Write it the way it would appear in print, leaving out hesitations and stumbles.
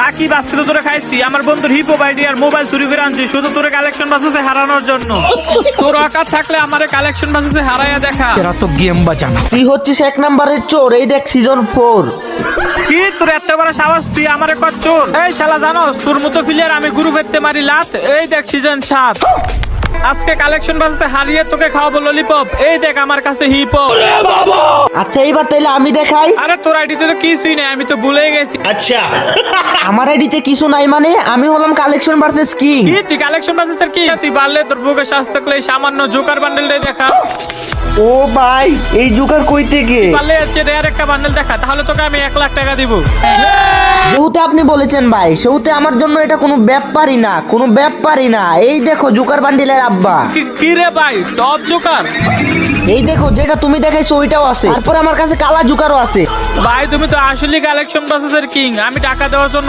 সাকিব আজকে তো তোরে খাইছি, আমার বন্ধুর হিপো বাইডি আর মোবাইল চুরি করে আনছি শুধু তোরে কালেকশন বাসে হারানোর জন্য। তোর অকাত থাকলে আমারে কালেকশন বাসে হারাইয়া দেখা। तेरा तो गेम बजाना। তুই হচ্ছিস 1 নাম্বারের চোর, এই দেখ সিজন 4। কি তোর এত বড় সাহস, তুই আমারে কর চোর? এই শালা জানোস তোর মতো প্লেয়ার আমি গ্রুপ ফেলতে মারি লাত। এই দেখ সিজন 7 আজকে কালেকশন বাসে হারিয়ে তোকে খাওয়াবো ললিপপ। এই দেখ আমার কাছে হিপ হপ। আচ্ছা এইবার তাইলে আমি দেখাই। আরে তোর আইডিতে তো কিছুই নাই, আমি তো ভুলেই গেছি। আমার আইডিতে কিছু নাই মানে আমি হলাম কালেকশন ভার্সেস কিং। কি তুই কালেকশন বাসের কি? তুই পারলে তোর বুকে শ্বাস থাকলে এই সামান্য জোকার বান্ডেলটাই দেখা। ও ভাই এই জোকার কই থেকে? পারলে হচ্ছে রেয়ার একটা বান্ডেল দেখা, তাহলে তোকে আমি 1 লাখ টাকা দিব। যেহেতু আপনি বলেছেন ভাই, সেহেতু আমার জন্য এটা কোনো ব্যাপারই না, কোনো ব্যাপারই না। এই দেখো জোকার বান্ডিলের আব্বা। কি রে ভাই, টপ জোকার? এই দেখো যেটা তুমি দেখাইছো ওইটাও আছে, তারপর আমার কাছে কালা জোকারও আছে। ভাই তুমি তো আসলে কালেকশন বাসের কিং, আমি টাকা দেওয়ার জন্য